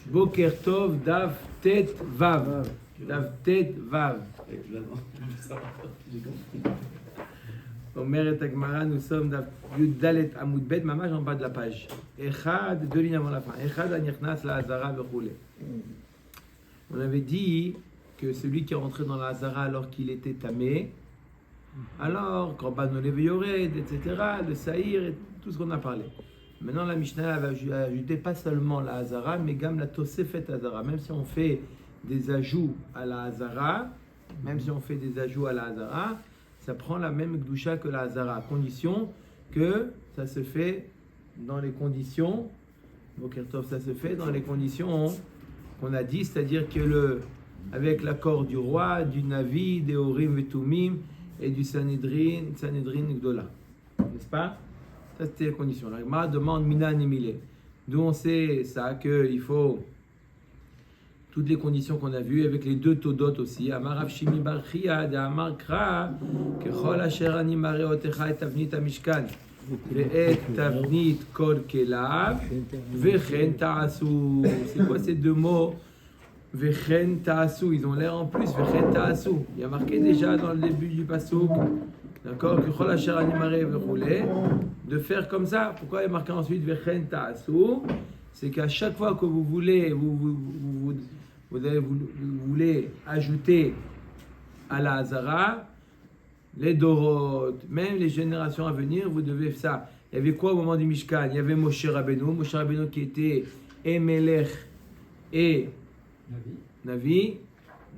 Boker Tov, Dav Tet Vav. Dav Tet Vav. Omeret Agmara, nous sommes Dav Yud Dalet Amud Bet, Mamash en bas de la page. Echad, deux lignes avant la fin. Echad Anirchnas la Hazara Vechoulé. On avait dit que celui qui est rentré dans la Hazara alors qu'il était tamé, alors, Korban Olev Yored, etc., le Saïr, et tout ce qu'on a parlé. Maintenant, la Mishnah va ajouter pas seulement la Hazara, mais gam la Tosefet Hazara. Même si on fait des ajouts à la Hazara, ça prend la même Gdusha que la Hazara, à condition que ça se fait dans les conditions, ça se fait dans les conditions qu'on a dit, c'est-à-dire que avec l'accord du roi, du Navi, des Orim et Tumim, et du Sanhedrin Gdola. N'est-ce pas? Ça, c'était les conditions. La Gemara demande Mina Nimile. D'où on sait ça, qu'il faut toutes les conditions qu'on a vues, avec les deux Todot aussi. Amar Rav Shimi bar Chiya, de Amar Kra, Kechol asher ani mareotecha et tavnit hamishkan, ve'et tavnit kol kelav, vechen ta'asu. C'est quoi ces deux mots? Vechen ta'asu, ils ont l'air en plus, vechen ta'asu. Il y a marqué déjà dans le début du pasouk, d'accord, que chol asher animare vechoulé, de faire comme ça. Pourquoi il est marqué ensuite vechen ta'asu? C'est qu'à chaque fois que vous voulez, vous voulez ajouter à la Hazara, les Dorot, même les générations à venir, vous devez faire ça. Il y avait quoi au moment du Mishkan? Il y avait Moshe Rabbeinu qui était Emelech et Navi,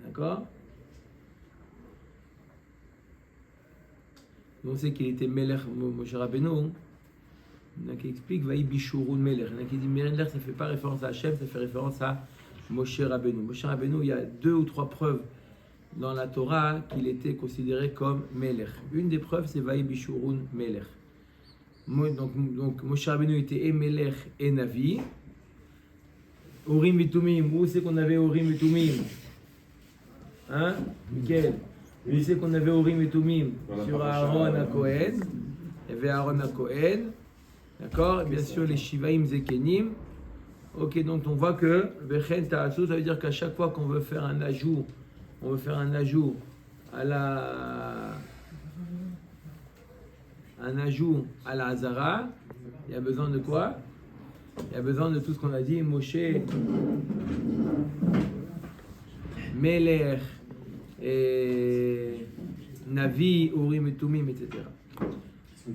d'accord? On sait qu'il était Melech, Moshe Rabbeinu. Il y en a qui expliquent Vaï Bishurun Melech. Il y en a qui disent Melech, ça ne fait pas référence à Hachem, ça fait référence à Moshe Rabbeinu. Moshe Rabbeinu, il y a 2 ou 3 preuves dans la Torah qu'il était considéré comme Melech. Une des preuves, c'est Vaï Bishurun Melech. Donc Moshe Rabbeinu était et Melech et Navi. Urim et Tumim, où c'est qu'on avait Urim et Tumim? Hein, Miguel? Où c'est qu'on avait Urim et Tumim? Sur Aaron à Kohen. Il y avait Aaron à Kohen. D'accord? Et bien sûr, les Shivaim Zekenim. Ok, donc on voit que Vechen Ta'asu, ça veut dire qu'à chaque fois qu'on veut faire un ajout, à la Hazara, il y a besoin de quoi? Il y a besoin de tout ce qu'on a dit, Moshe, Melech, et Navi, Urim et Tumim, etc. Que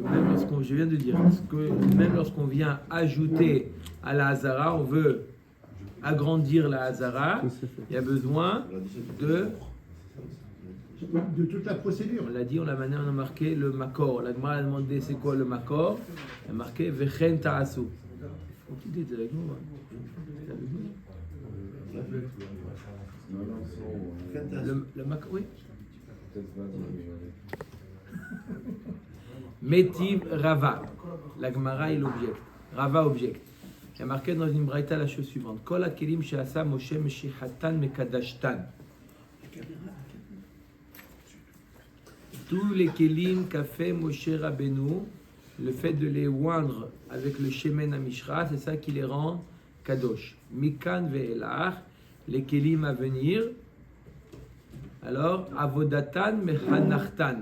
même je viens de dire, que même lorsqu'on vient ajouter à la Hazara, on veut agrandir la Hazara, il y a besoin de toute la procédure. On l'a dit, on a marqué le Makor. La Gemara a demandé c'est quoi le Makor. Elle a marqué Vechen Ta'asu. Tu es avec nous? Le Makor, oui. Metiv Rava. La Gemara est l'objet. Rava objecte. Il y a marqué dans une braïta la chose suivante. Kol hakelim she'asa Moshe meshihatan mekadashtan. Tous les kelim qu'a fait Moshe Rabbeinu, le fait de les oindre avec le shemen amishra, c'est ça qui les rend kadosh. Mikan ve'elach, les kelim à venir. Alors, avodatan mechanachtan.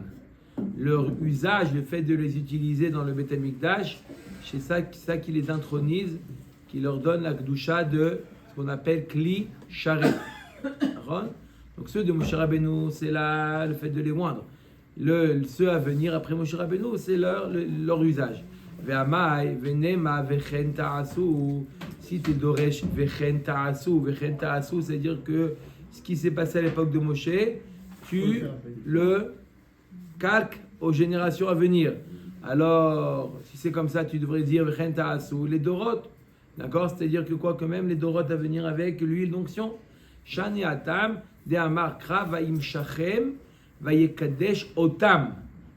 Leur usage, le fait de les utiliser dans le Beth Amikdash, c'est ça qui les intronise, qui leur donne la kedusha de ce qu'on appelle kli sharet. Donc ceux de Moshe Rabbeinu, c'est là le fait de les oindre. Ceux à venir après Moshe Rabbeinu, c'est leur usage. Ve'amai, ve'nema, vechen ta'asu. Si tu es doresh, vechen ta'asu, c'est-à-dire que ce qui s'est passé à l'époque de Moshe, tu le calques aux générations à venir. Alors, si c'est comme ça, tu devrais dire vechen ta'asu, les dorot. D'accord? C'est-à-dire que quoi, que même les dorot à venir avec l'huile d'onction. Shani atam, de amar kra, va'im shachem, va'yekadesh otam.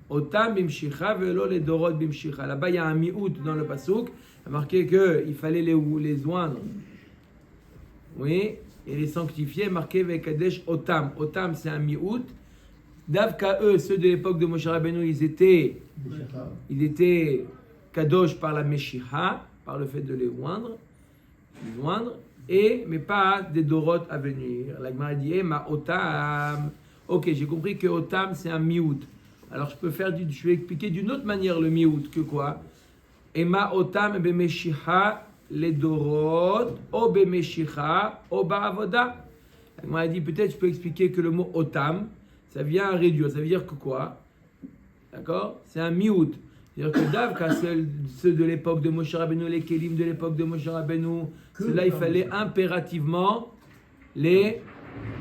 Otam bimshicha, ve'lo les dorot bimshicha. Là-bas, il y a un miout dans le pasouk. Il a marqué qu'il fallait les oindre. Oui, et les sanctifier, marqué va'yekadesh otam. Otam, c'est un miout. Davka eux, ceux de l'époque de Moshe Rabbeinu, ils étaient kadosh par la meshicha, par le fait de les oindre, mais pas des dorotes à venir. La Gemara dit, ma otam. Ok, j'ai compris que otam c'est un miout. Alors je vais expliquer d'une autre manière le miout que quoi? Ema otam bemeshicha les dorot, o bemeshicha, o ba'avoda. La Gemara dit, peut-être je peux expliquer que le mot otam, ça vient à réduire. Ça veut dire que quoi? D'accord? C'est un miout. C'est-à-dire que Davka, ceux de l'époque de Moshe Rabbeinu, les Kélim de l'époque de Moshe Rabbeinu, ceux-là, il fallait impérativement les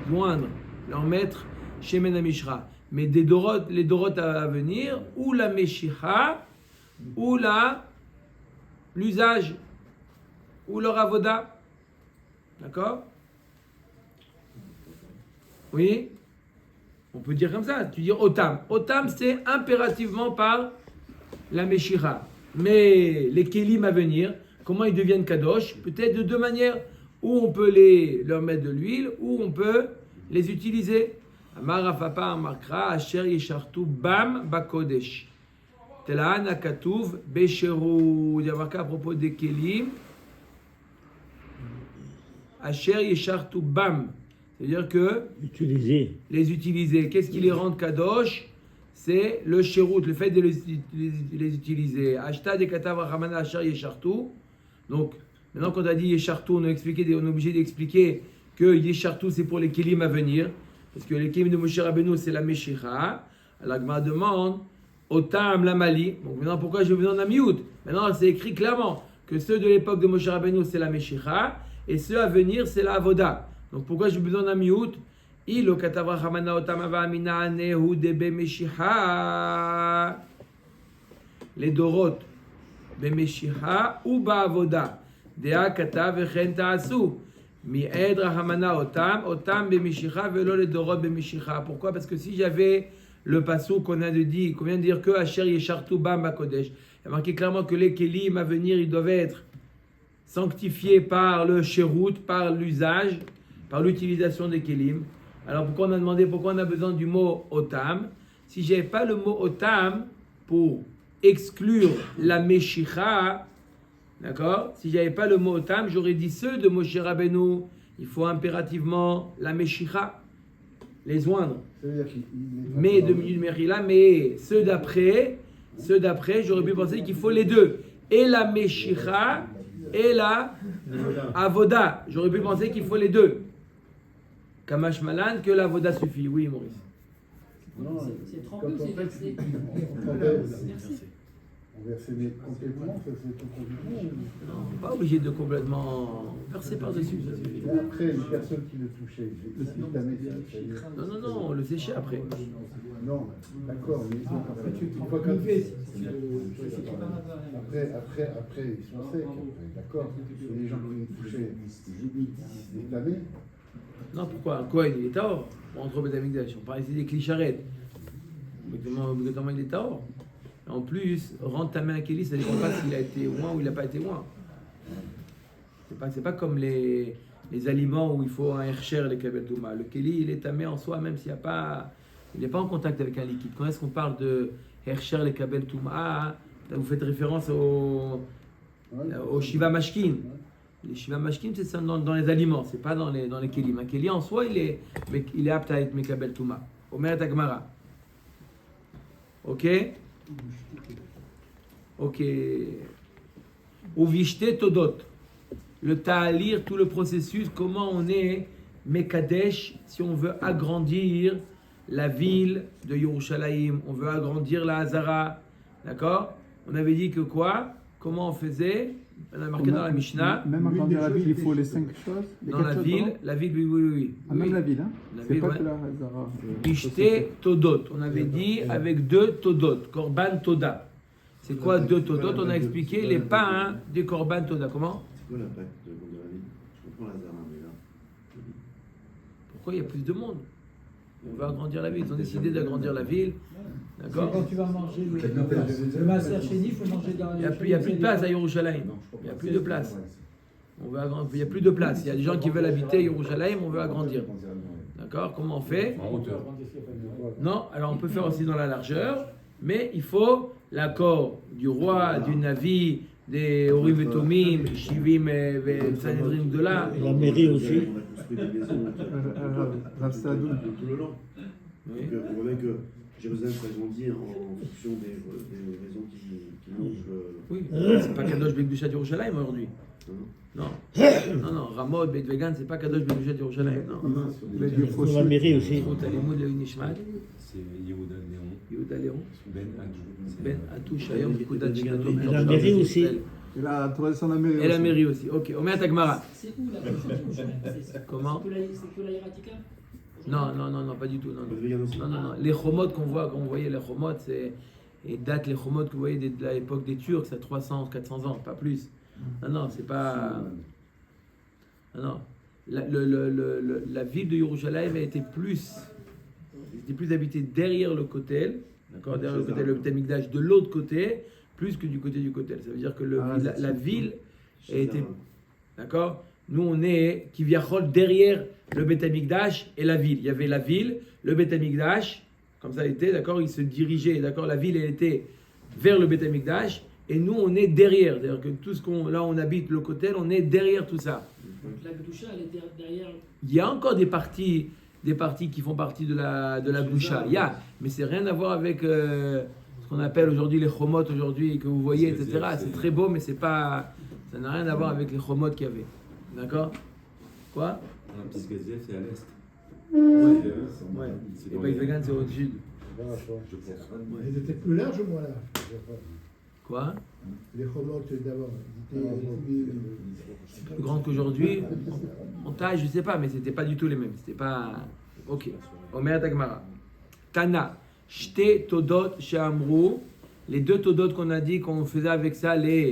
joindre, leur mettre Shemen HaMishra. Mais les Dorot à venir, ou la Meshicha, ou l'usage, ou leur avoda. D'accord? Oui? On peut dire comme ça, tu dis Otam. Otam, c'est impérativement par la Meshicha. Mais les Kélim à venir, comment ils deviennent Kadosh? Peut-être de deux manières. Ou on peut leur mettre de l'huile, ou on peut les utiliser. Amar Rafapa Amakra, Asher Yeshartu Bam Bakodesh. Telaan Akatuv Besheru. Il y a marqué à propos des Kélim. Asher Yeshartu Bam. C'est-à-dire que les utiliser. Qu'est-ce qui les rend Kadosh? C'est le shérout, le fait de les utiliser. Ashta de katav rachamana asher yeshartu. Donc, maintenant qu'on a dit yeshartu, on est obligé d'expliquer que yeshartu c'est pour les kélim à venir. Parce que les kélim de Moshe Rabbeinu c'est la meshicha. Alors, Gemara demande, otam la mali. Donc, maintenant, pourquoi j'ai besoin d'un miout? Maintenant, c'est écrit clairement que ceux de l'époque de Moshe Rabbeinu c'est la meshicha. Et ceux à venir c'est la avoda. Donc, pourquoi j'ai besoin d'un miout? Ilo katavra chamana otamava amina nehu debe meshicha les dorot be meshicha ou ba avoda dea katav vechen taasu mi edra hamana otam be meshicha velo les dorot be meshicha. Pourquoi? Parce que si j'avais le passou qu'on vient de dire que asher yeshartu bam bakodesh, il y a marqué clairement que les kelim à venir ils doivent être sanctifiés par le shérout, par l'usage, par l'utilisation des kelim. Alors pourquoi on a demandé pourquoi on a besoin du mot otam? Si j'avais pas le mot otam pour exclure la meshicha, d'accord? Si j'avais pas le mot otam, j'aurais dit ceux de Moshe Rabbeinu, il faut impérativement la meshicha, les oindre. Mais de Mechila, mais ceux d'après, j'aurais pu penser qu'il faut les deux, et la meshicha et la avoda. J'aurais pu penser qu'il faut les deux. Kamash Malan, que la voda suffit. Oui, Maurice. Non, c'est 32 ces versets. On versait complètement, ça c'est tout complètement. Non, pas obligé de complètement verser par-dessus. Ça suffit. Et après, une personne qui le touchait, Non, on le séchait après. Non, d'accord, mais une fois quand après, ils sont secs, d'accord. Les gens qui le touchaient, ils blâmaient. Non, pourquoi? Un Kohen, il est tahor. Entre Beth Amikdash, on parle ici des clicharettes. Obligatoirement, il est tahor. En plus, rendre ta main à Kéli, ça ne dépend pas s'il a été oint ou il n'a pas été oint. C'est pas comme les aliments où il faut un hercher, les kabel touma. Le Kéli, il est tamé en soi, même s'il n'est pas en contact avec un liquide. Quand est-ce qu'on parle de hercher, les kabel touma? Vous faites référence au Shiva Mashkin. Les Shiva Mashkim, c'est dans les aliments, c'est pas dans les kélim. Un kéli en soi, il est apte à être Mekabel Touma. Omer et Agmara. Ok? Uvishte Todot. Le ta'alir, tout le processus, comment on est Mekadesh, si on veut agrandir la ville de Yerushalayim, on veut agrandir la Hazara. D'accord? On avait dit que quoi? Comment on faisait? On a marqué dans la Mishnah. Même agrandir la ville, il faut les 5 choses. Dans la ville, oui. Ah, même la ville, hein? La C'est ville, pas ouais. que la Hazara. Ishte Todot. On avait dit avec 2 Todot. Korban Toda. C'est quoi 2 Todot? On a expliqué les pains des Korban Toda. Comment? C'est quoi l'impact de grandir la ville? Je comprends la Zara, mais là. Pourquoi il y a plus de monde? On veut agrandir la ville. Ils ont décidé d'agrandir la ville. D'accord? Quand tu vas manger le Maaser Sheni, il faut manger dans Il n'y a plus de place à Yerushalayim. Il n'y a plus de place. Il n'y a plus de place. Il y a des gens qui veulent habiter Yerushalayim, on veut agrandir. D'accord? Comment on fait? En hauteur. Non, alors on peut faire aussi dans la largeur. Mais il faut l'accord du roi, du Navi, des Orim et Tomim, Shivim et Sanhedrin de là. La mairie aussi. On a construit des maisons de tout le long. Oui. Donc, vous voyez que Jérusalem s'agrandit en fonction des maisons qui longent le. Oui, c'est pas Kadosh Bekdushat Yerushalayim aujourd'hui. Non. Non, Ramot, Bet Vegan, c'est pas Kadosh Bekdushat Yerushalayim. Non. Pour la mairie aussi. Route Alimoud Levi Nishmat, C'est Yehuda Léon, Yehuda Léon, Ben Adjou. Ben Atouch, Ayom, Pikudat Shinato. La mairie aussi. Et la tradition de la mairie. Et la mairie aussi. Ok, Omer Tagmara. C'est où la Yerushalayim? Comment? C'est que la Hiratika? Non, pas du tout. Non. Vegan aussi. Non. Les chomot qu'on voit, quand vous voyez les chomot, c'est. Et date les chomot que vous voyez de l'époque des Turcs, c'est 300, 400 ans, pas plus. Non, c'est pas. Non. La ville de Yerushalayim était plus habitée derrière le Kotel, d'accord, derrière le Kotel, le Beth Amikdash, de l'autre côté, plus que du côté du Kotel. Ça veut dire que la ville a été. D'accord. Nous, on est Kivyachol derrière le Beth Amikdash et la ville. Il y avait la ville, le Beth Amikdash, comme ça était, d'accord, il se dirigeait, d'accord, la ville, elle était vers le Beth Amikdash, et nous, on est derrière. C'est-à-dire que tout ce qu'on, là, on habite le Kotel, on est derrière tout ça. Donc la Gdusha, elle est derrière. Il y a encore des parties qui font partie de la Gdusha. Il y a, mais c'est rien à voir avec ce qu'on appelle aujourd'hui les chomot aujourd'hui que vous voyez, etc. C'est très beau, mais c'est pas, ça n'a rien à voir avec les chomot qu'il y avait. D'accord? Quoi? La petite Gazelle, c'est à l'est. Ouais. Et Beit Vegan, c'est au sud. Je pense. Ils étaient plus larges, moi, là. Quoi? Les chromotes, d'abord. Ils étaient Plus grande qu'aujourd'hui. En taille, je sais pas, mais c'était pas du tout les mêmes. C'était pas. Ok. Omer Tagmara. Tana. Shte Todot Sheamru. Les deux Todot qu'on a dit qu'on faisait avec ça, la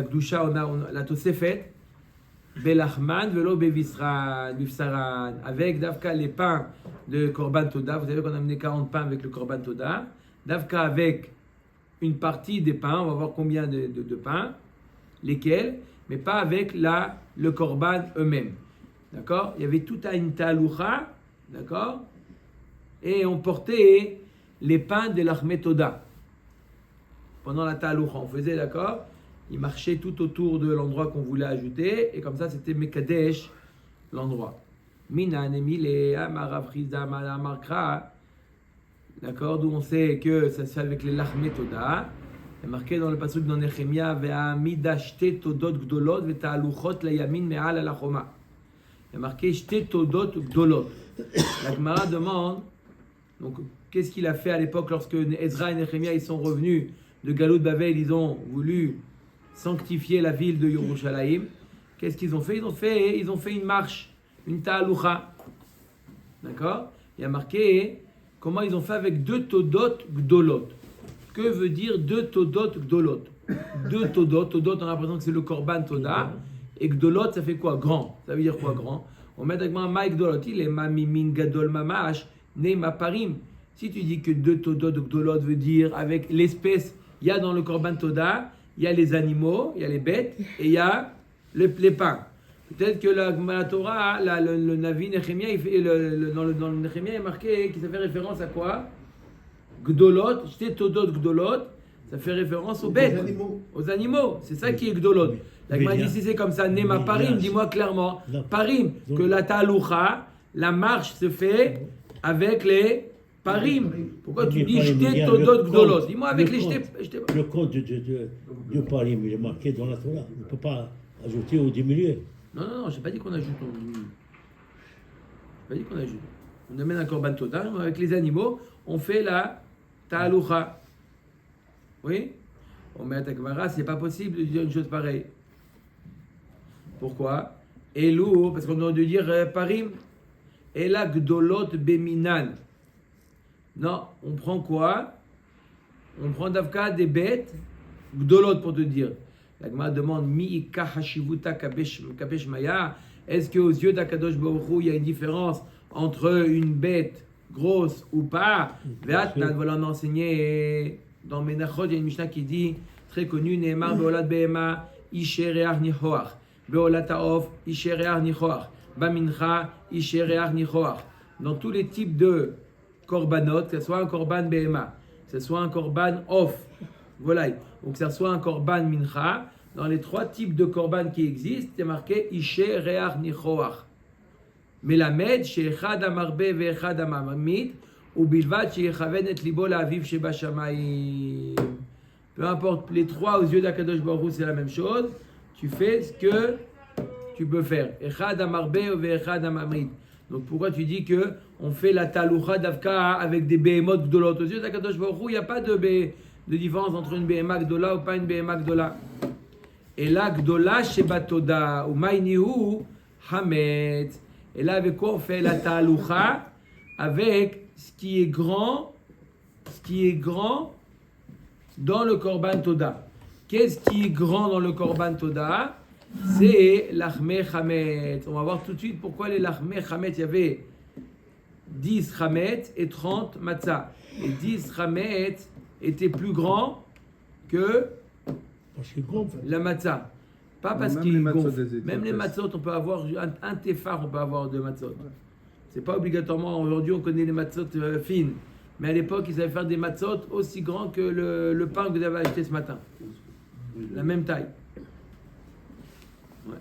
Gdusha, on a la Tosefet. Belachman velo bevifsaran. Avec Davka les pains de Korban Toda. Vous savez qu'on a amené 40 pains avec le Korban Toda. Davka avec une partie des pains, on va voir combien de pains, lesquels, mais pas avec le korban eux-mêmes. D'accord? Il y avait tout à une taloucha, d'accord? Et on portait les pains de l'achmetoda. Pendant la taloucha, on faisait, d'accord? Il marchait tout autour de l'endroit qu'on voulait ajouter, et comme ça, c'était Mekadesh, l'endroit. Minan, Emile, Amarav, Chizda, Markra. D'accord, d'où on sait que ça se fait avec les lachmetoda. C'est marqué dans le passage dans Nehemia, ve'amida shte todot gdolot ve'ta'aluchot layamin me'al alachoma. Il y a marqué shte todot gdolot. La Gemara demande, donc qu'est-ce qu'il a fait à l'époque lorsque Ezra et Nehemia ils sont revenus de Galout Bavel, ils ont voulu sanctifier la ville de Yerushalayim. Qu'est-ce qu'ils ont fait? Ils ont fait une marche, une ta'alucha. D'accord? Il y a marqué comment ils ont fait avec deux todot gdolot. Que veut dire deux todot gdolot? Deux todot, on a l'impression que c'est le korban toda, et gdolot ça fait quoi? Grand. Ça veut dire quoi grand? On met avec moi ma gdolot, il est ma mimin gadol mamash, ne ma parim. Si tu dis que deux todot gdolot veut dire avec l'espèce, il y a dans le korban toda, il y a les animaux, il y a les bêtes, et il y a les pains. Peut-être que la Torah, le Navi Nehemia, dans le Nehemia, il est marqué que ça fait référence à quoi? Gdolot, j'étais Todot Gdolot, ça fait référence aux bêtes, aux animaux. C'est ça qui est Gdolot. La Gemara dit si c'est comme ça, Nema Parim, dis-moi clairement. Parim, que la Taloucha, la marche se fait avec les Parim. Pourquoi tu dis j'étais Todot Gdolot? Dis-moi avec les j'étais. Le compte de Parim, il est marqué dans la Torah. On ne peut pas ajouter ou diminuer. Non, je n'ai pas dit qu'on ajoute. Je n'ai pas dit qu'on ajoute. On amène un korban total, avec les animaux, on fait la ta'aloucha. Oui? On met à Takvara, c'est pas possible de dire une chose pareille. Pourquoi? Elou, parce qu'on doit dire parim. Ela gdolot beminan. Non, on prend quoi? On prend d'avka des bêtes, gdolot pour te dire. La Gemara demande mi hashivuta kapesh maya. Est-ce qu'aux yeux d'Akadosh Baruch Hu, il y a une différence entre une bête grosse ou pas? Ve'atnan, voilà, on a enseigné dans Menachot, il y a une Mishnah qui dit très connue, Ne'emar be'olat be'ema ishereach nichoach, be'olat ha'of ishereach nichoach, bamincha ishereach nichoach. Dans tous les types de korbanot, que ce soit un korban behema, que ce soit un korban off, volaille, ou que ce soit un korban mincha, dans les 3 types de korban qui existent, c'est marqué Ishe Reach Nichoach. Melamed, Sheechad Amarbe Veechad Amamit, ou Bilvat Sheechaven et Libo La'aviv Sheba Shamayim. Peu importe, les 3 aux yeux d'Akadosh Baruch Hu, c'est la même chose. Tu fais ce que tu peux faire. Echad Amarbe Veechad Amamit. Donc pourquoi tu dis que on fait la taloucha d'Avka avec des behemoth gdolot? Aux yeux d'Akadosh Baruch Hu, il n'y a pas de différence entre une behema gdola ou pas une behema gdola. Et là, gdola sheba toda ou maïnihu hamet. Et là, avec quoi on fait la taloucha? Avec ce qui est grand dans le korban toda. Qu'est-ce qui est grand dans le korban toda? C'est l'achmé chamet. On va voir tout de suite pourquoi les l'achmé chamet. Il y avait 10 chamet et 30 matzah. Et 10 chamet étaient plus grands que la matzah. Pas parce Même qu'ils les matzot gonflent. des Même les étincelles. matzot, on peut avoir un tefar, on peut avoir 2 matzot. C'est pas obligatoirement, aujourd'hui on connaît les matzot fines. Mais à l'époque, ils savaient faire des matzot aussi grands que le pain que vous avez acheté ce matin. La même taille. Ouais.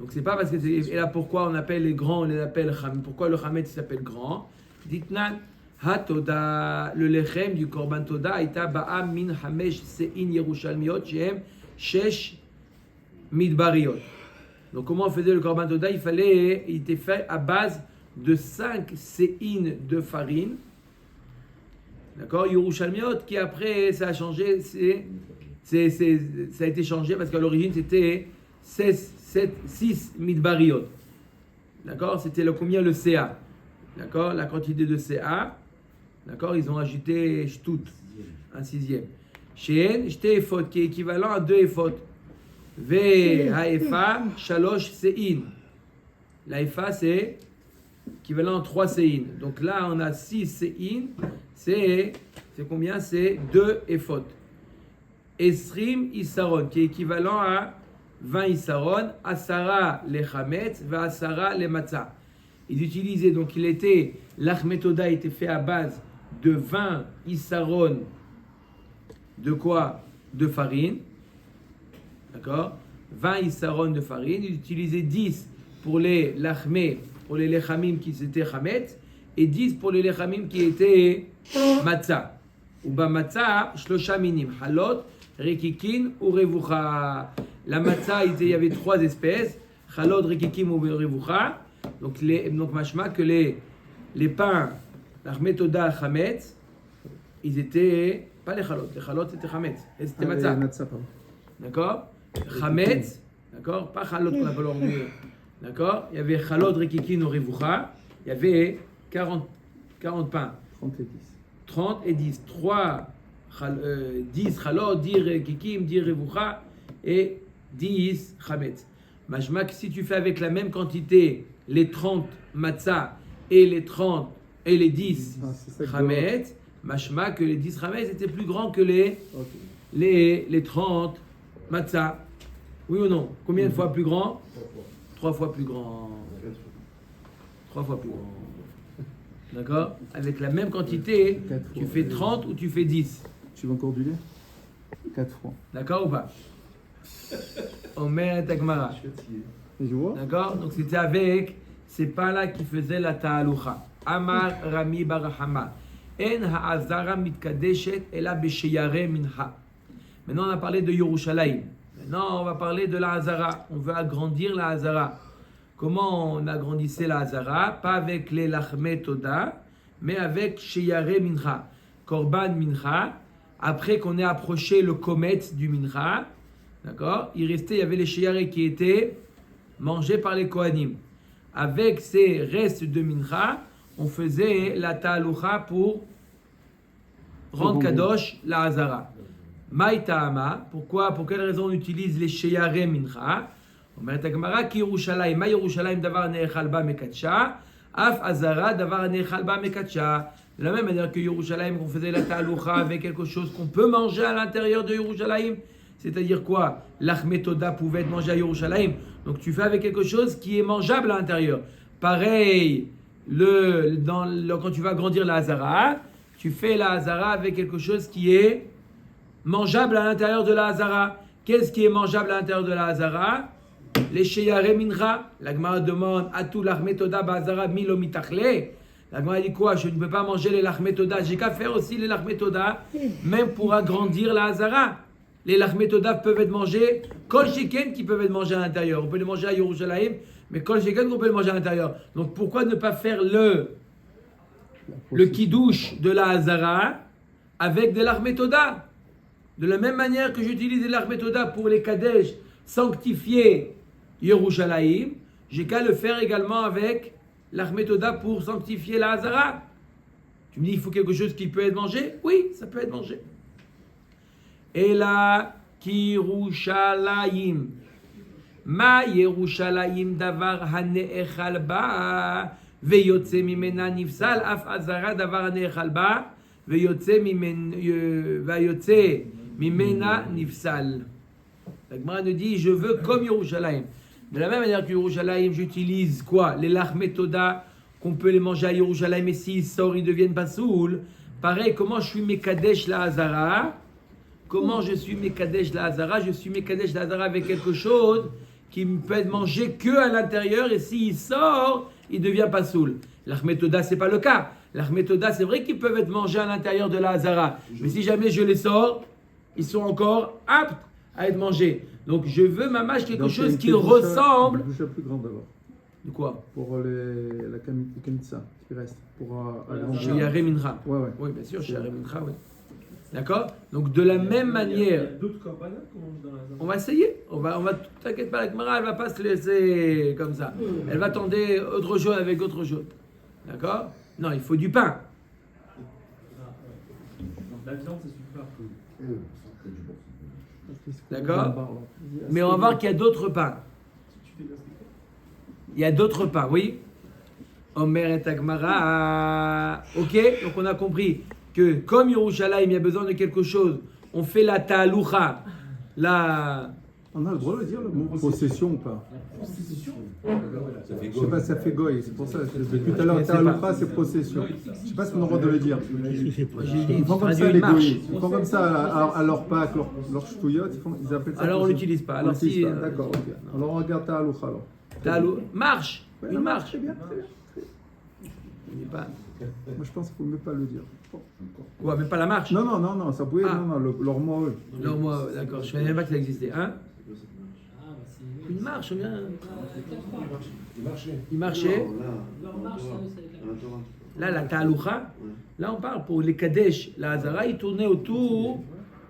Donc c'est pas parce que c'est... Et là pourquoi on appelle les grands, on les appelle chametz. Pourquoi le chametz s'appelle grand? Dites-nan, ha-toda, le lechem du korban toda, aita ba'am min hamesh sein yerushalmiot, shehem shesh midbariot. Donc comment on faisait le korban toda? Il était fait à base de 5 séines de farine. D'accord? Yerushalmiot, qui après ça a changé, ça a été changé parce qu'à l'origine c'était 6 midbariot. D'accord? C'était combien le CA? D'accord? La quantité de CA. D'accord? Ils ont ajouté shtout, un 6e. She'en, shte ephod, qui est équivalent à 2 ephod. Ve haefa, shalosh sein. La efa c'est équivalent à 3 sein. Donc là on a 6 sein. C'est combien? C'est 2 ephod. Esrim isaron, qui est équivalent à 20 isaron, asara le chametz, va asara le matzah. Ils utilisaient, donc l'achmetoda était fait à base de 20 isaron, de quoi? De farine. D'accord? 20 isaron de farine. Ils utilisaient 10 pour les lachmé, pour les lechamim qui étaient chametz, et 10 pour les lechamim qui étaient matzah. Ou ba matzah, shlosha minim, halot, rekikin ou revucha. La matzah, il y avait 3 espèces, halot, rekikim ou revucha. Donc mashma que les pains, l'achmetoda chametz, ils étaient pas les halot c'était chametz, et c'était matzah. D'accord? Chametz, d'accord? Pas halot qu'on appelle aujourd'hui. D'accord? Il y avait halot, rekikin ou revucha. Il y avait 40 pains. 30 et 10. 30 et 10. 10 chalot, 10 rekikim, 10 revucha et 10 chametz. Mashma que si tu fais avec la même quantité les 30 matzah et les 10 chametz, mashma que les 10 chametz étaient plus grands que les 30 matzah. Oui ou non? Combien de fois plus grand? 3 fois plus grand. 3 fois plus grand. D'accord? Avec la même quantité, tu fais 30 ou tu fais 10. Tu veux encore du lait? 4 francs. D'accord ou pas? Omer et Agmara. Et je vois. D'accord? Donc c'était avec ces pains-là qui faisaient la ta'aloucha. Amar Rami Barahama. En ha'azara mitkadeshet ela besheyare minha. Maintenant on a parlé de Yerushalayim. Maintenant on va parler de la Hazara. On veut agrandir la Hazara. Comment on agrandissait la Hazara? Pas avec les lachmé toda, mais avec sheyare minha. Korban minha. Après qu'on ait approché le kometz du minha, d'accord? Il y avait les sheyare qui étaient mangés par les kohanim. Avec ces restes de minha, on faisait la ta'aloucha pour rendre kadosh la Hazara. Maïta'ama, pourquoi? Pour quelle raison on utilise les sheyare minha? אומרת הגמרא כי ירושלים, מה ירושלים דבר הנאכל בה מקדשה, אף עזרה דבר הנאכל בה מקדשה. De la même manière que Yerushalayim, on faisait la ta'aloucha avec quelque chose qu'on peut manger à l'intérieur de Yerushalayim. C'est-à-dire quoi? L'achmetoda pouvait être mangé à Yerushalayim. Donc tu fais avec quelque chose qui est mangeable à l'intérieur. Pareil, quand tu vas grandir la Hazara, tu fais la Hazara avec quelque chose qui est mangeable à l'intérieur de la Hazara. Qu'est-ce qui est mangeable à l'intérieur de la Hazara? Les Sheyare Mincha. La Gemara demande Atou l'Achmetoda Ba'Hazara Milo Mitachle. La Gemara dit quoi? Je ne peux pas manger les Lachmetoda. J'ai qu'à faire aussi les Lachmetoda, même pour agrandir la Hazara. Les Lachmetoda peuvent être mangés, Kol Sheken qui peuvent être mangés à l'intérieur. On peut les manger à Yerushalayim, mais Kol Sheken on peut les manger à l'intérieur. Donc pourquoi ne pas faire le Kiddush de la Hazara avec des Lachmetoda? De la même manière que j'utilise des Lachmetoda pour les Kadesh sanctifier Yerushalayim, j'ai qu'à le faire également avec l'Achmetoda pour sanctifier la Hazara. Tu me dis, il faut quelque chose qui peut être mangé? Oui, ça peut être mangé. Et là, Yerushalayim. Ma Yerushalayim davar hane'echal ba, veyotze mimena nifsal, af Hazara davar hane'echal ba, veyotze mimena nifsal. La Gemara nous dit, je veux comme Yerushalayim. De la même manière que Yerushalayim, j'utilise quoi? Les lachmetoda, qu'on peut les manger à Yerushalayim, et s'ils sortent, ils deviennent pas soul. Pareil, comment je suis Mekadesh la Hazara? Comment je suis Mekadesh la Hazara? Je suis Mekadesh la Hazara avec quelque chose qui peut être mangé que à l'intérieur, et s'il sort, il devient pas soul. L'achmetoda, c'est pas le cas. L'achmetoda, c'est vrai qu'ils peuvent être mangés à l'intérieur de la Hazara. Mais si jamais je les sors, ils sont encore aptes à être mangés. Donc je veux mamash quelque chose qui ressemble. Une bouche plus grande d'abord. De quoi? Pour la kamitsa qui reste. Pour agrandir. Chez Yaré Mincha. Ouais. Oui, bien sûr, chez Yaré Mincha, oui. D'accord? Donc de la même manière. D'autres korbanot qu'on mange dans la Hazara. On va essayer. On va t'inquiète pas, la Gemara, elle va pas se laisser comme ça. Elle va tendre autre chose avec autre chose. D'accord? Non, il faut du pain. La viande, ça suffit pas. D'accord? Mais on va voir qu'il y a d'autres pains. Il y a d'autres pains, oui. Omer et Agmara. Ok, donc on a compris que comme Yerushalayim, il y a besoin de quelque chose. On fait la ta'aloucha. On a le droit de dire le mot possession ou pas? Possession. Ça fait Je sais pas, ça fait goy, c'est pour ça. Depuis tout à l'heure, ta'aloucha, c'est possession. Je sais pas si on a le droit de le dire. Moi, j'ai dit, Ils font comme traduis ça, une les marche. goyis. Ils font comme ça à leur Pâques, leur ch'touillotte, ils appellent ça. Alors on possession. l'utilise pas. On Alors l'utilise si pas, d'accord, ok. Alors on regarde ta'aloucha alors. Marche. Ouais, Une la marche. Très bien, très bien. Il n'est pas. Moi je pense qu'il ne faut même pas le dire. Quoi, mais pas la marche? Non, ça pouvait, Ah. leur mot, eux. Non, moi, d'accord, je ne savais même pas que ça existait. Hein? Une marche, bien. Il marchait. Là, la ta'aloucha, là on parle pour les Kadesh. La Hazara, il tournait autour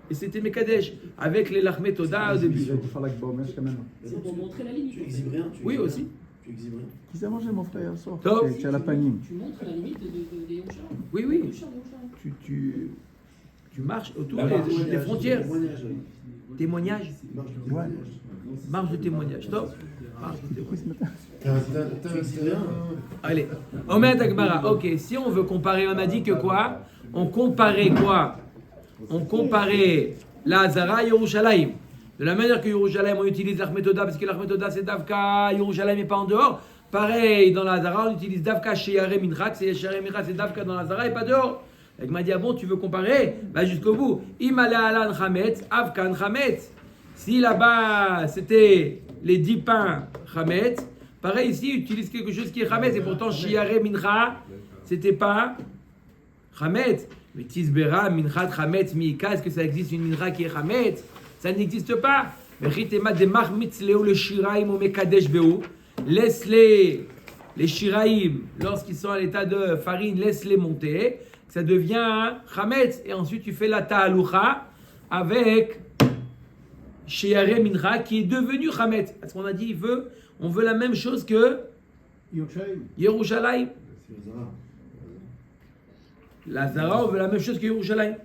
et c'était mes Kadesh. Avec les Lachmetoda au début. Il a dû faire la gbomesh quand même. C'est pour montrer la limite. Tu exhibes rien. Oui, aussi. Tu exhibes rien. Qui s'est mangé mon frère ce soir? Top. C'est à la panim. Tu montres la limite des Yerushalayim. Oui, oui. Yerushalayim. Tu marches autour La marche, des frontières. témoignage. Témoignage. Ouais. Marche de témoignage. Top. Marche de témoignage. Tu exhibes rien. Allez. Omer Agmara. Ok, si on veut comparer, on a dit que quoi? On comparait quoi? On comparait la Hazara à Yerushalayim. De la manière que Yerushalayim, on utilise l'Achmetoda, parce que l'Achmetoda c'est Davka, Yerushalayim n'est pas en dehors. Pareil, dans la Hazara, on utilise Davka chez Yaré Mincha, c'est Yaré Mincha, c'est Davka dans la Hazara et pas dehors. Elle m'a dit, ah bon, tu veux comparer? Bah jusqu'au bout. Imala Alan Chametz, Avkan Chametz. Si là-bas, c'était les 10 pains Chametz, pareil ici, utilise quelque chose qui est Chametz. Et pourtant, chez Yaré Mincha, c'était pas Chametz. Mais Tisbera, Minchat, Chametz, Miika, est-ce que ça existe une Mincha qui est Chametz? Ça n'existe pas. Laisse-les shiraïm, lorsqu'ils sont à l'état de farine, laisse-les monter. Ça devient chametz. Et ensuite, tu fais la ta'aloucha avec Sheyare Mincha qui est devenu chametz. Parce qu'on a dit, on veut la même chose que Yerushalayim. La Zara, on veut la même chose que Yerushalayim.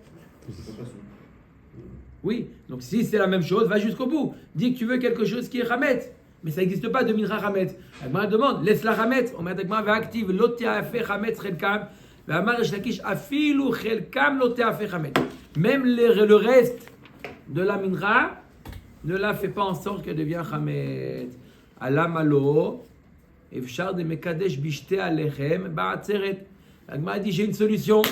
Oui, donc si c'est la même chose, va jusqu'au bout. Dis que tu veux quelque chose qui est Hametz. Mais ça n'existe pas de Mincha Hametz. Agmara demande, laisse la Hametz. On met Agmara va active, lotea fait Hametz Chelkam. Amar Shlakish afilu Chelkam lotea fait Hametz. Même le reste de la Mincha ne la fait pas en sorte qu'elle devienne Hametz. Alamalo, Efshar de Mekadesh Bishte Alechem Ba'atzeret. La Gemara a dit j'ai une solution.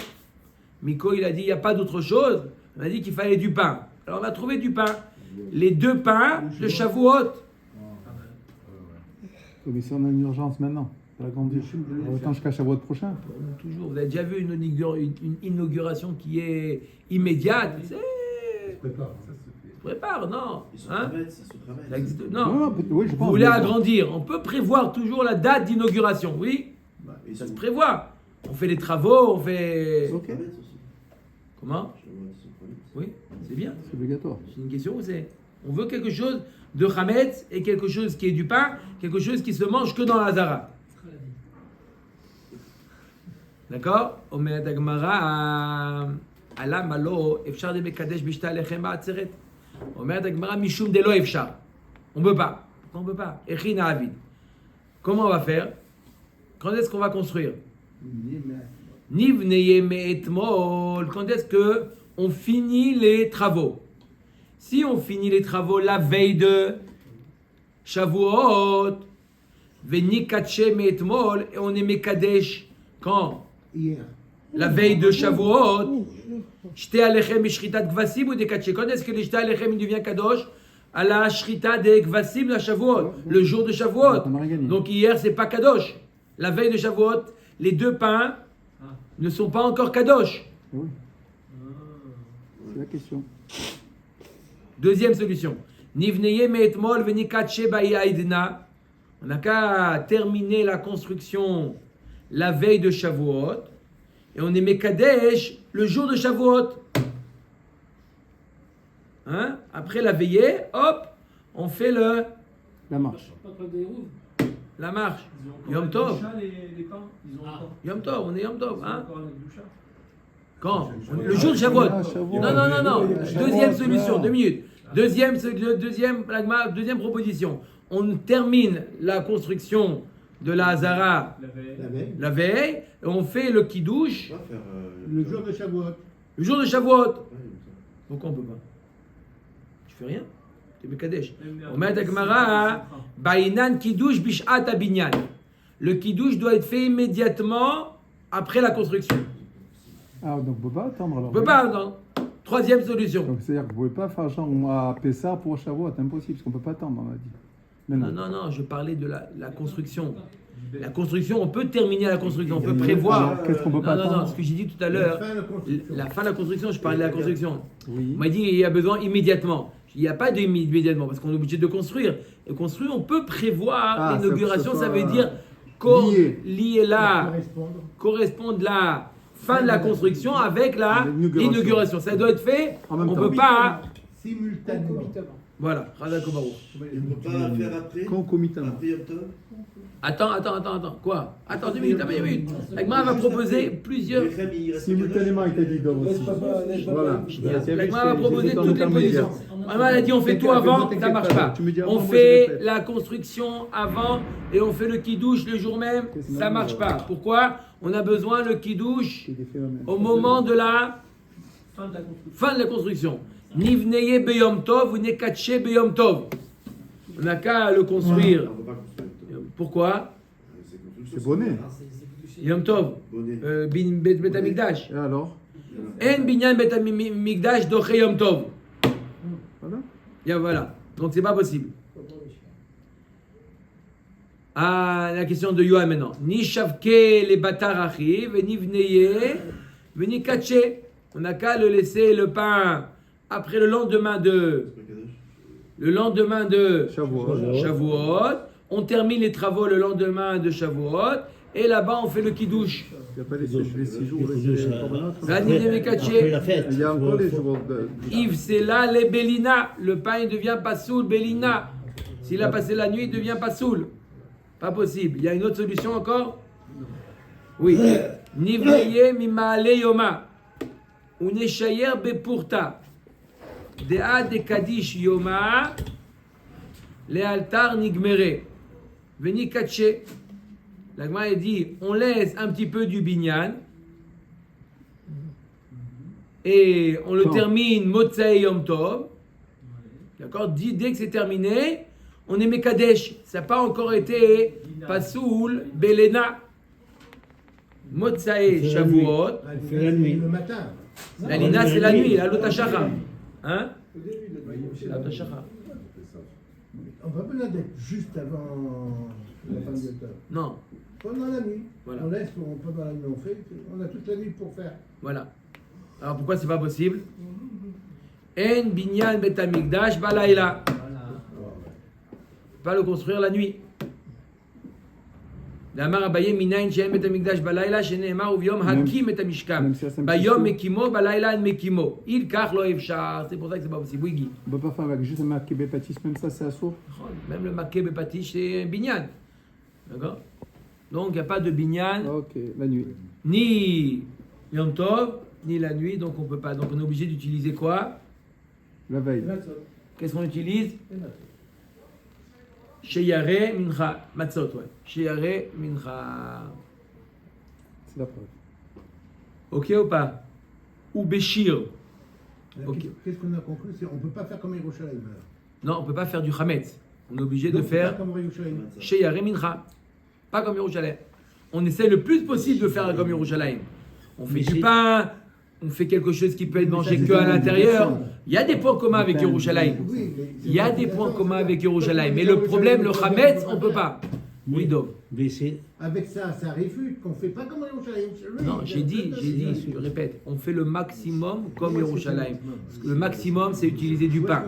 Miko il a dit il n'y a pas d'autre chose. On a dit qu'il fallait du pain. Alors on a trouvé du pain. Les 2 pains de Shavuot. Mais si on a une urgence maintenant, ça va grandir. Autant jusqu'à Shavuot prochain. Toujours. Vous avez déjà vu une inauguration qui est immédiate. Se prépare, non. Ils se Hein? travaillent, ça se travaille. Ça existe- Non, Non. non, oui, je pense. Vous voulez agrandir. On peut prévoir toujours la date d'inauguration. Oui, Bah, et ça ils se sont- prévoit. On fait les travaux, on fait. ils sont travaillés aussi. Comment? Je vois, ils sont travaillés. Oui, c'est bien. C'est obligatoire. C'est une question, c'est. On veut quelque chose de Hametz et quelque chose qui est du pain, quelque chose qui se mange que dans la Zara. D'accord? Omer Dagmara ala malo efshar de mekadesh bishta lechem ba'atzeret. Omer Dagmara mishum de lo efshar. On peut pas. Pourquoi on peut pas? Echina avid. Comment on va faire? Quand est-ce qu'on va construire? Nivneye me'etmol. Quand est-ce que on finit les travaux? Si on finit les travaux la veille de Shavuot, Venikache me'etmol, et on est mekadesh quand? Hier. La veille de Shavuot, Shte alechem mishritat gvasim ou des kache. Quand est-ce que les Shte alechem devient kadosh? À la shrita des gvasim de Shavuot, le jour de Shavuot. On a rien gagné. Donc hier, c'est pas kadosh. La veille de Shavuot, les 2 pains ne sont pas encore kadosh. Oui. C'est la question. Deuxième solution. Nivneye me'etmol venikache ba'yaidna. On n'a qu'à terminer la construction la veille de Shavuot et on est mekadesh le jour de Shavuot. Hein? Après la veillée, hop, on fait La marche. Pas de problème de Hérouv. la marche. Ils ont Yom encore Tov. la doucha, les pains. Ils ont Ah. encore. Yom Tov, on est Yom Tov. Ils ont Hein? encore la doucha. Quand? Le jour de Shavuot. Ah, Shavuot. Non, non, non, non. Shavuot, Deuxième solution, là. 2 minutes. Deuxième proposition. On termine la construction de la Hazara La veille. La veille. la veille et on fait le kiddush On va faire, Le jour de Shavuot. le jour de Shavuot. Ouais, Pourquoi on peut pas? Tu fais rien? Tu es Mekadesh. Même On met Gemara, Baïnan kiddush bishat abinyan. Le kiddush doit être fait immédiatement après la construction. Ah, donc on ne peut pas attendre alors. On peut pas attendre. Troisième solution. Donc c'est-à-dire que vous ne pouvez pas faire genre à Pessah pour Shavuot, c'est impossible, parce qu'on ne peut pas attendre, on a dit. Non, Maintenant. non, non, je parlais de la construction. La construction, on peut terminer la construction, on peut prévoir. Qu'est-ce qu'on peut pas Non, non, attendre non, ce que j'ai dit tout à l'heure, la fin de la construction, je parlais de la construction. Oui. On m'a dit il y a besoin immédiatement. Il n'y a pas d'immédiatement parce qu'on est obligé de construire. Et construire, on peut prévoir Ah, l'inauguration, ça ça peut veut pas dire lier là, correspondre la fin de la construction avec l'inauguration. Ça doit être fait, En même on ne temps. peut pas. Simultanément. Concomitamment. Voilà, Radha Kobarou. on ne peut pas faire après. Concomitamment. Après Yom Tov. Attends. Quoi? Attends 2 minutes, 2 minutes. L'Agma va proposer plusieurs. Lechem, il reste Simultanément, il t'a dit donc aussi. Voilà. L'Agma va proposer toutes les positions. L'Agma a dit on fait tout avant, ça ne marche pas. Tu me dis avant, On moi, je fait répète. la construction avant et on fait le kidouche le jour même, ça ne marche pas. Pourquoi? On a besoin le kidouche au moment de la Fin de la construction. fin de la construction. Nivneye beyom tov ou nekache beyom tov. On n'a qu'à le construire. On ne peut pas construire. Pourquoi? C'est bonnet. Yom tov. Bonnet. Bet Amikdash. Et alors? En binyan Bet Amikdash doche Yom tov. Voilà. Bien voilà. Donc c'est pas possible. Ah, la question de Yohan maintenant. Ni shavke les batarachiv, ni vneye, ni kache. On n'a qu'à le laisser le pain après le lendemain de Shavuot. Shavuot. On termine les travaux le lendemain de Shavuot. Et là-bas, on fait le kiddush. Il n'y a pas les 6 jours. Après la fête. Il y a encore les jours de. Yves, c'est là les Bélina. Le pain il devient pas soul, Bélina. S'il a passé la nuit, il devient pas soul. Pas possible. Il y a une autre solution encore? Oui. Nivneye mimaale yoma. Uneshayer bepurta. Dea de kadish yoma. Le altar nigmere. Veni kache. La Gemara dit on laisse un petit peu du binyan. Et on le Quand? termine Motzei Yom Tov. D'accord? Dès que c'est terminé, on est Mekadesh. Ça n'a pas encore été Pasoul, Belena. Motsae, Shavuot. On fait la nuit. Le matin. La Lina, c'est la nuit, la Lotashara. Hein? La Lotashara. On n'a pas besoin d'être juste avant la fin de temps. Non, Pendant la nuit. Voilà. On laisse, pendant la nuit, on a toute la nuit pour faire. voilà. Alors pourquoi c'est pas possible? En binyan bet hamikdash balayla. Pas le construire la nuit. D'amar Abaye minayin she'en bet hamikdash balayla shene'emar uvyom hakim et hamishkam. même si ça, ça me Bayom fait mekimo balayla en mekimo. Il kach lo efshar. C'est pour ça que c'est pas possible. Oui, Guy. On peut pas faire avec juste un marqué Bépatis, même ça, c'est assaut. Même le maké bepatish c'est un binyan. D'accord? Donc il n'y a pas de binyan. Ok, la nuit. Ni Yom Tov, ni la nuit, donc on peut pas. Donc on est obligé d'utiliser quoi? La veille. Qu'est-ce qu'on utilise? Sheyare mincha. Matzot, ouais. Sheyare mincha. C'est la preuve. Ok ou pas? Ou Béchir. Ok. Qu'est-ce qu'on a conclu? C'est on ne peut pas faire comme Yerushalayim. Non, on ne peut pas faire du Hametz. On est obligé de Donc, faire comme Yerushalayim. Sheyare mincha. Pas comme Yerushalayim. On essaie le plus possible de faire comme Yerushalayim. On fait Mais du c'est- pain, on fait quelque chose qui peut être Mais ça, mangé c'est que à pas une l'intérieur. obligation. Il y a des points communs avec Yerushalayim. Oui, mais c'est Il y a pas des obligatoire, points communs c'est avec pas- Yerushalayim. Mais Comme le problème, le Yerushalayim, Hametz, on on ne peut pas. Oui, Dov. Mais c'est. Avec ça, ça réfute qu'on ne fait pas comme Yerushalayim. Non, j'ai dit, je répète, on fait le maximum comme Yerushalayim. Le maximum, c'est utiliser du pain.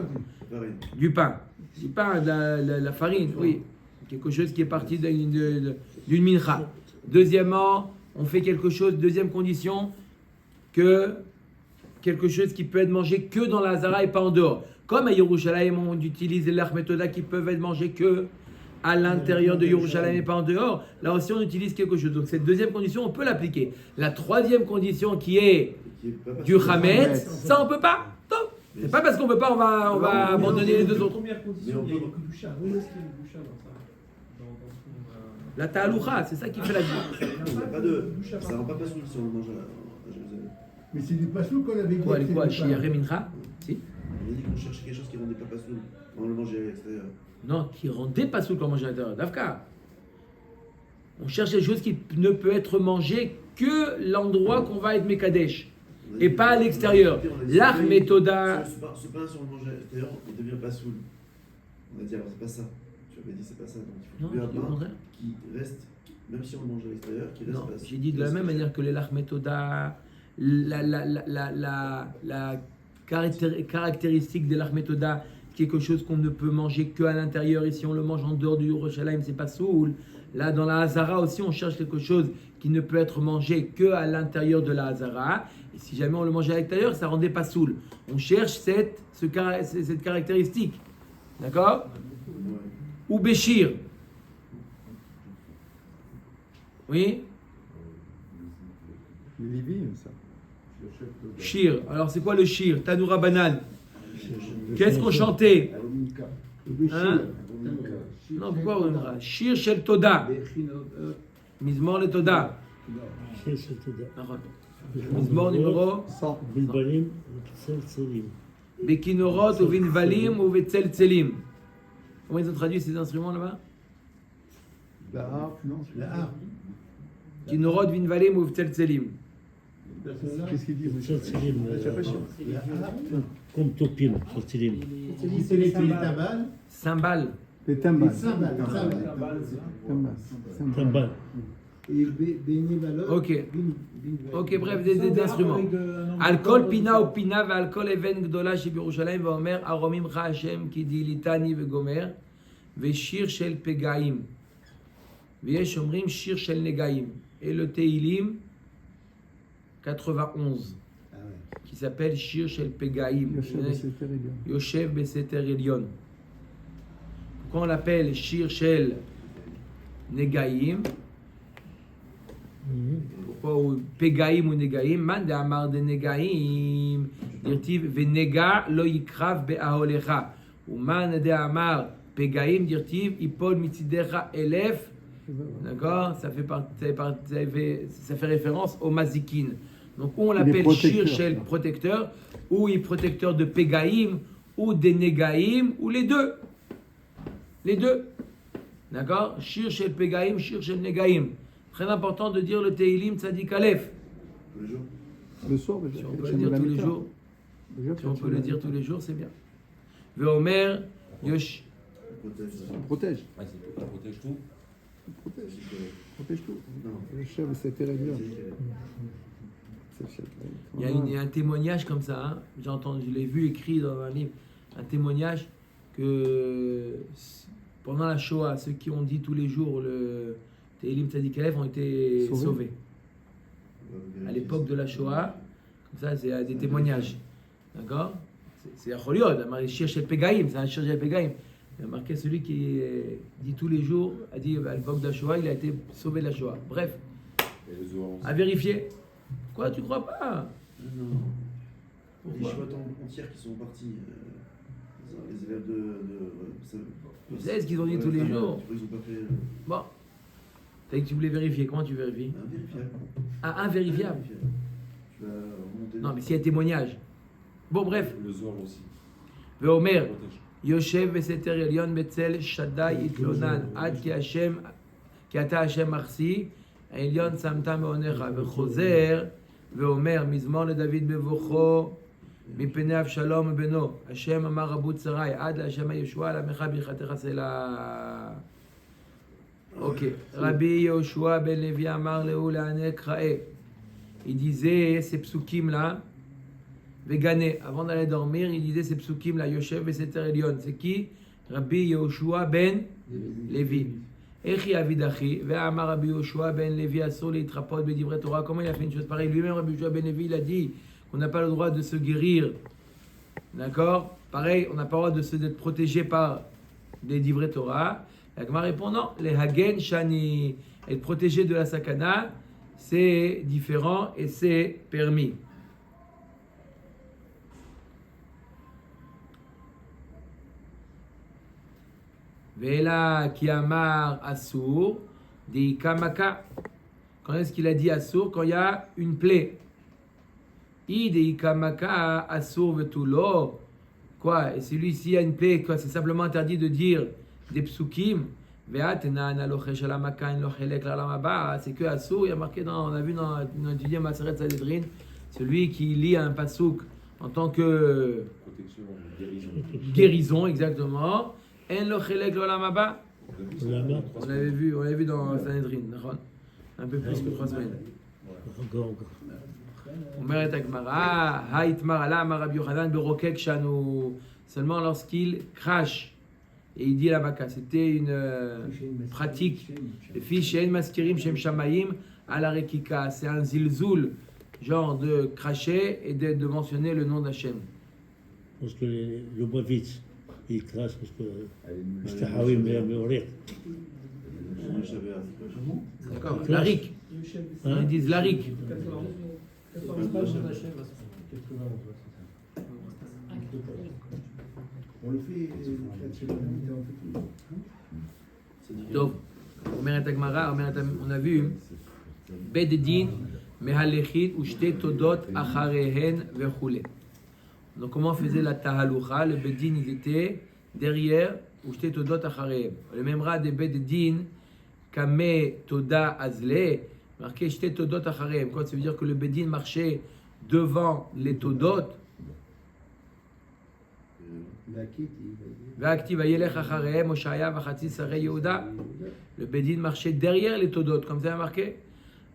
Pareil. Du pain. Du pain, de la farine, oui. Quelque chose qui est parti d'une mincha. Deuxièmement, on fait quelque chose, deuxième condition, que quelque chose qui peut être mangé que dans la Hazara et pas en dehors. Comme à Yerushalayim, on utilise les l'Achmetoda qui peuvent être mangés que à l'intérieur de Yerushalayim et pas en dehors. Là aussi, on utilise quelque chose. Donc cette deuxième condition, on peut l'appliquer. La troisième condition qui est Qui est pas du Hametz, ça on peut pas. Non. C'est pas parce qu'on peut pas, on va abandonner les deux autres. Première condition, il y a une Kedusha. Où est-ce qu'il y a une Kedusha dans ça? La ta'aloucha, c'est ça qui fait la différence. Il n'y a pas de. Ça rend pas Pasoul si on le mange à Jérusalem. Mais c'est du passou qu'on avait dit. Quoi, que les quoi, c'était chez pas- Yare Mincha? Si. On a dit qu'on cherchait quelque chose qui rendait pas Pasoul. On le mangeait à l'extérieur. Non, qui rendait pas sous le manger à l'intérieur. Dafka. On cherche des choses qui ne peut être mangées que l'endroit qu'on va être Mekadesh. On a dit- Et pas à l'extérieur. on a dit, L'art ce pain, méthoda. Ce pain, si on le mange à l'extérieur, il devient Pasoul. On a dit alors c'est pas ça. Tu avais dit c'est pas ça. Donc il Non, faut trouver j'ai dit le un pain contraire. qui reste, même si on le mange à l'extérieur, qui reste Non, Pasoul. j'ai dit de la même manière que les lach méthoda, la caractéristique de lach méthoda, quelque chose qu'on ne peut manger qu'à l'intérieur, et si on le mange en dehors du Yerushalayim, c'est pas soul. Là, dans la Hazara aussi, on cherche quelque chose qui ne peut être mangé qu'à l'intérieur de la Hazara, et si jamais on le mangeait à l'extérieur, ça rendait pas soul. On cherche cette caractéristique. D'accord? Ouais. Ou Béchir. Oui? Les Lévites, ça. Shir. Alors c'est quoi le shir? Tanoura banane. Qu'est-ce qu'on chantait? Hein? Non, pourquoi on dira Shir shel Toda. Mizmor le Toda. C'est tout. Mizmor numéro 100. Bilbalim, Tseltselim. Bekinorot ou Vinvalim ou Vetzeltselim. Comment ils ont traduit ces instruments là-bas? La harpe, non. La harpe. Kinorot, Vinvalim ou Vetzeltselim. Qu'est-ce qu'il dit? Tseltselim. J'ai l'impression. La harpe. Comme Topim, Tseltselim. C'est les timbales. Cymbales. Les Les timbales. cymbales. Timbales. Tambal. Et bénévalot. Ok. Ok, bref, des instruments. Alcool pina ou pina והalcool אבן גדולה שבירושלים ואומר ארומים השם כי דילתני וגומר ושיר של פגעים ויש אומרים שיר של נגעים et le תהילים 91 Ah ouais. qui s'appelle שיר של פגעים יושב בסתר עליון. Pourquoi on l'appelle שיר של נגעים? Pourquoi ou Pegaim ou Negaim? Man de Amar de Negaim, dirtiv Venega lo yikrav be'aholecha. Ou man de Amar Pegaim, dirtiv Ipol mitzidecha elef. D'accord? Ça fait référence au mazikin. Donc on l'appelle Shir Shel protecteur, ou il protecteur de Pegaim, ou des Negaim, ou les deux. Les deux. D'accord? Shir shel Pegaim, Shir shel Negaim. Très important de dire le Teilim Tzadik Aleph. Tous les jours. Le soir, Si on peut le dire tous les jours, si on peut le dire tous les jours, c'est bien. Veomer Yosh. Protège. Ah, ça protège tout. Protège. Protège tout. Non. Le chef, c'était la lumière. Il y a un témoignage comme ça, hein. J'ai entendu, je l'ai vu écrit dans un livre, un témoignage que pendant la Shoah, ceux qui ont dit tous les jours le Teilim Tzadik Aleph ont été sauvés. À l'époque de la Shoah, comme ça, c'est des témoignages. D'accord? C'est un Choliot, un Shir shel Pegaim, c'est un Shir shel Pegaim. Il a marqué celui qui dit tous les jours, a dit à l'époque de la Shoah, il a été sauvé de la Shoah. Bref, Et le Zohar aussi. à vérifier. Quoi, tu crois pas? Non. Les Pourquoi? chouettes entières qui sont partis. Les élèves de Vous savez ce qu'ils ont dit tous les jours? Ils ont pas fait. Bon. T'as dit que tu voulais vérifier. Comment tu vérifies? Invérifiable. Ah, invérifiable. Tu vas remonter. Non, mais s'il y a témoignage. Bon, bref. Le Zohar aussi. Veomer, Protège. Yoshev Veseter Elion Betzel Shaddai Itlonan Ad Ki Hashem Ki Ata Hashem Arsi Elion Samta Meonecha Vechozer Veomer Mizmor LeDavid Bevocho מפני אבשלום בנו, השם אמר רבו צרי, עד להשם הישוע, לעמך ברכתך סלע. אוקיי, רבי יהושע בן לוי אמר לו לענק ראה. Il disait ces psukim là, Vegané, avant d'aller dormir, il disait ces psukim là, Yoshev Beseter Elion. C'est qui? Rabbi Yehoshua ben Levi. Echi avidachi, ve'amar Rabbi Yehoshua ben Levi asur litrapot bedivre Torah. Comment il a fait une chose pareille? Lui-même, Rabbi Yehoshua ben Levi, il a dit qu'on n'a pas le droit de se guérir. D'accord? Pareil, on n'a pas le droit d'être protégé par des divrei Torah. La Gemara répond non, les hagen shani, être protégé de la sakana, c'est différent et c'est permis. Vela ki amar asur, di kamaka. Quand est-ce qu'il a dit asur? Quand il y a une plaie. Ide kamaka asur vetulo. Quoi? Et celui-ci a une plaie, quoi? C'est simplement interdit de dire des psukim. C'est que asur, il y a marqué on a vu dans étudié Maseret Sanhedrin, celui qui lit un pasuk en tant que Protection, guérison. guérison, exactement. En lo chelek l'olam haba. On l'avait vu dans Sanhedrin, un peu plus que 3 semaines. Encore. Omeret Agmara, Haïtmar ala Amar Rabbi Yochanan berokek shanu. Seulement lorsqu'il crache et il dit la baka. C'était une pratique. Les filles she'en maskirim shem shamayim ala rekika. C'est un zilzoul, genre de cracher et de mentionner le nom d'Hachem. Parce que le bois vite, il crache parce que c'est Hawim Meorir. D'accord. Larik. Ils disent larik. 91 de Hachem. On le fait. טוב, אומרת הגמרא, on a vu, בית דין מהלכין ושתי תודות אחריהן וכו'. Donc comment on faisait la tahaloucha? Le beit din, ils étaient derrière ושתי תודות אחריהם. Le même rat de beit din, kame toda azle, marqué שתי תודות אחריהם. Quoi, ça veut dire que le beit din marchait devant les todot. V'aktiv vayelech acharehem Oshaya v'chatzi sarei Yehuda. Le Bedin marchait derrière les todot, comme ça marqué.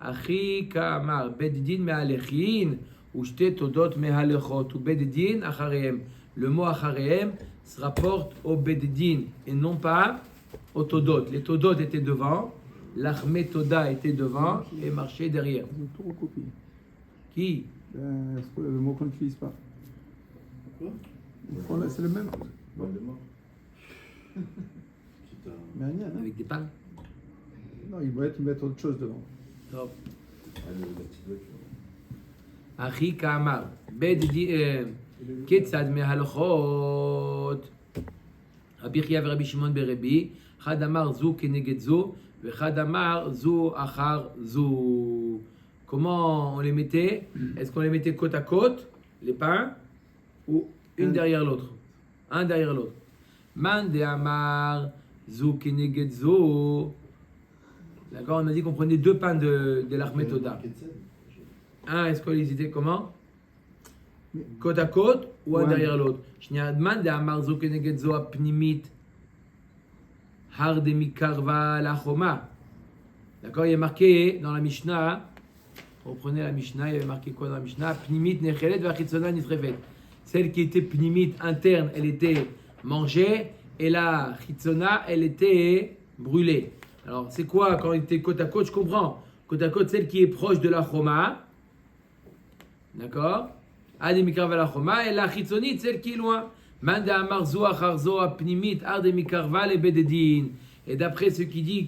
Achi kamar Bedin me'alechin u'shte todot me'alechot ou Bedin acharehem. Le mot acharehem se rapporte au Bedin et non pas aux todot. Les todot étaient devant, l'achme toda était devant et marchait derrière. Ils ont tout recopié. Qui? Le mot qu'on n'utilise pas. C'est le même. Mais rien, hein? Avec des pains? Non, ils mettent autre chose devant. Top. Ah, la petite voiture. אחי כאמר, כיצד מהלכות רבי חייא ורבי שמעון ברבי, אחד אמר זו כנגד זו, ואחד אמר זו אחר זו. Comment on les mettait? Est-ce qu'on les mettait côte à côte, les pains, ou une derrière l'autre? Un derrière l'autre. Man de amar Zo keneged zo. D'accord, on a dit qu'on prenait 2 pains de l'Armetoda. Un, est-ce qu'ils étaient comment? Côte à côte ou un Ouais. derrière l'autre? Je n'ai demandé à Marzo keneged zo apnimit hardemi karva la choma. D'accord, il y a marqué dans la Mishnah. Reprenez la Mishnah, il y avait marqué quoi dans la Mishnah? Pnimit nechelet vachitzona nisrefet. Celle qui était pnimit interne, elle était mangée, et la chitzona, elle était brûlée. Alors, c'est quoi quand il était côte à côte? Je comprends. Côte à côte, celle qui est proche de la choma. D'accord? Ademikarva la choma, et la chitzonite, celle qui est loin. Manda amar zo achar zo apnimit ardemikarva le bededin. Et d'après ceux qui disent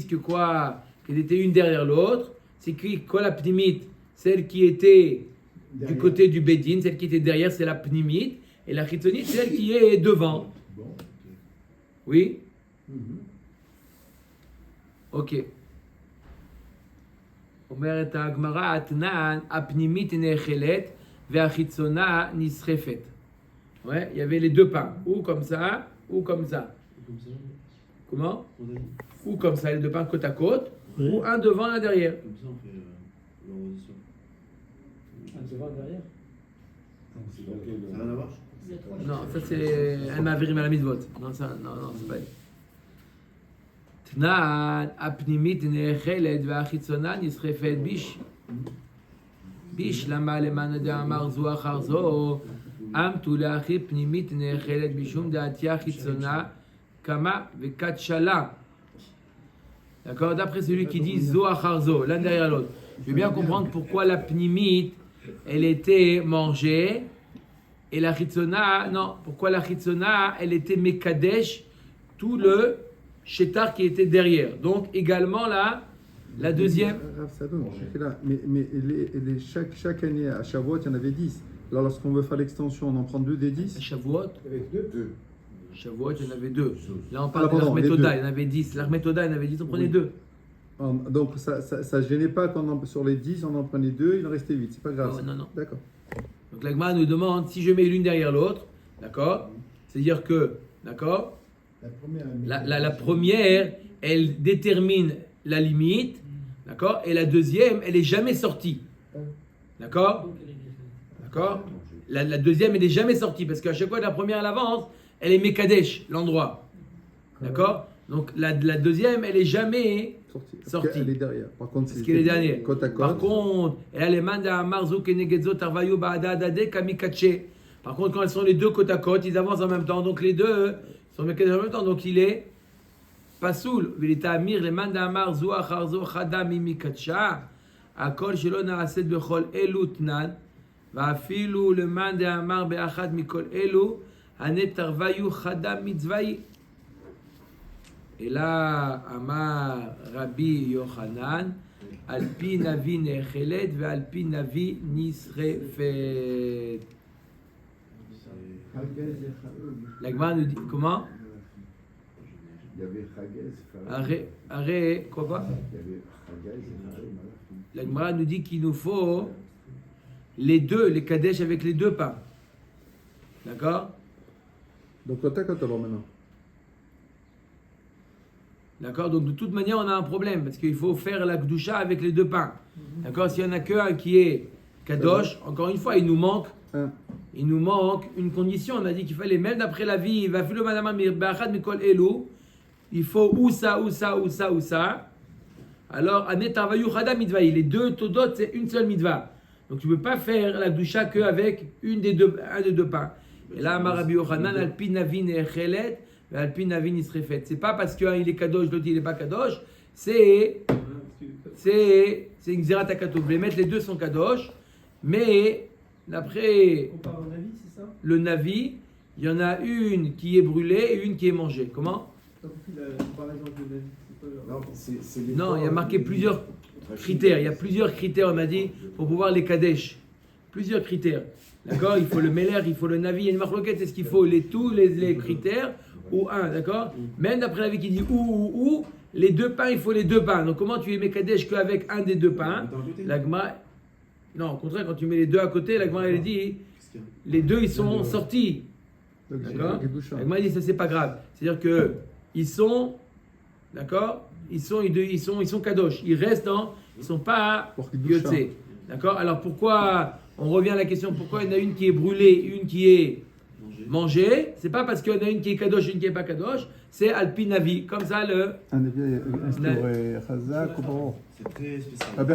que quoi, qu'elles étaient une derrière l'autre, c'est que la pnimite, celle qui était du côté du bedin, celle qui était derrière, c'est la pnimite, et la chitzonite, celle qui est devant. Oui? Ok. אומרת הגמרא, אתנן, הפנימית נאכלת והחיצונה נשרפת. Ouais, il y avait les 2 pains, ou comme ça, ou comme ça. Comme ça, Comment? on a dit. Ou comme ça, les 2 pains côte à côte, Oui. ou un devant, un derrière. Comme ça, on fait l'organisation. Un devant, derrière. C'est dans quel- Ça n'a rien à voir? Il y a 3 Non, ça c'est. Elle m'a vérimé la mitzvot. Non, ça, non, c'est pas elle. Tnan, apnimit nechelet ve'achitzona nisrefet bish. Bish lama leman de amar zo achar zo. Am tu leachi pnimit nechelet bishum de'atia chitzona kama ve'katchala. D'accord? D'après celui qui dit zo achar zo, l'un derrière l'autre. Je veux bien comprendre pourquoi la pnimit, elle était mangée. Et la chitzona, non, pourquoi la chitzona, elle était mekadesh, tout le chétar qui était derrière. Donc également là, la deuxième. Rav Sadon, je suis là. Mais chaque année, à Shavuot, il y en avait 10. Alors, lorsqu'on veut faire l'extension, on en prend 2 des 10. À Shavuot, Avec 2. Shavuot, il y en avait 2. Là, on parle de pardon, les l'Armetoda, deux. il y en avait 10. L'Armetoda, il y en avait 10, on prenait Oui. 2. Donc, ça ne gênait pas quand sur les 10, on en prenait 2, il en restait 8. C'est pas grave. Non, non, non. D'accord. Donc la Gemara nous demande si je mets l'une derrière l'autre, d'accord? C'est-à-dire que, d'accord? La première, elle détermine la limite, d'accord? Et la deuxième, elle n'est jamais sortie. D'accord? D'accord? La deuxième, elle n'est jamais sortie parce qu'à chaque fois, la première, elle avance, elle est Mekadesh, l'endroit. D'accord? Donc la deuxième, elle n'est jamais sortie. Elle est derrière. Par contre, Parce qu'elle est dernière. côte à côte. Par contre, et là, les manda marzo kenegedzo tarvayo ba'adadade kamikache. Par contre, quand elles sont les deux côte à côte, ils avancent en même temps. Donc les deux sont Mekadesh en même temps. Donc il est pasoul. Vilita amir les manda marzo acharzo chadam imikacha. Akol shelo naaset bechol elu tnan. ואפילו למאן דאמר באחד מכל אלו, הנתרוויו חדם מצווי. אלא אמר רבי יוחנן, על פי נביא נאכלת ועל פי נביא נשרפת. La Gemara nous dit, comment? Il y avait Chagez. Arrête, quoi pas? Il y avait Chagez et Chagez. La Gemara nous dit qu'il nous faut les deux, les Kadesh avec les deux pains. D'accord? Donc côte à côte alors maintenant. D'accord? Donc de toute manière, on a un problème parce qu'il faut faire la Kdusha avec les deux pains. D'accord? S'il n'y en a qu'un qui est Kadosh, encore une fois, il nous manque une condition. On a dit qu'il fallait, même d'après la vie, il faut ou ça, ou ça, ou ça, ou ça. Alors, les deux Todot, c'est une seule mitzvah. Donc tu ne peux pas faire la Kdusha qu'avec un des deux pains. Et là, Rabbi Yochanan, Alpi Navi Nechelet, Alpi Navi Nisrefet. C'est pas parce qu'un il est Kadosh, l'autre il n'est pas Kadosh. C'est une Xerat HaKatov. Les deux sont Kadosh, mais d'après On parle en avis, c'est ça? le Navi, il y en a une qui est brûlée et une qui est mangée. Comment? T'as compris la comparaison de l'avis? Non, c'est les Non, trois, il y a marqué plusieurs critères. Il y a plusieurs critères, on a dit, pour pouvoir les Kadesh. Plusieurs critères. D'accord? Il faut le Meler, il faut le Navi. Il y a une marloquette, est-ce qu'il faut tous les critères ou un? D'accord? Même d'après la vie qui dit ou, les deux pains, il faut les deux pains. Donc comment tu les mets Kadesh qu'avec un des deux pains? La Gemara. Non, au contraire, quand tu mets les deux à côté, la Gemara elle dit les deux ils sont sortis. D'accord. Kedusha. Moi, il dit ça, c'est pas grave. C'est-à-dire que ils sont, d'accord, ils sont kadosh. Ils restent dans, ils sont pas Pour Kedusha. yotze. D'accord. Alors pourquoi on revient à la question pourquoi il y en a une qui est brûlée, une qui est mangée? C'est pas parce qu'il y en a une qui est kadosh, une qui est pas kadosh. C'est alpinavi. Comme ça le. Un évier instauré, chazak ou pas? C'est très spécial.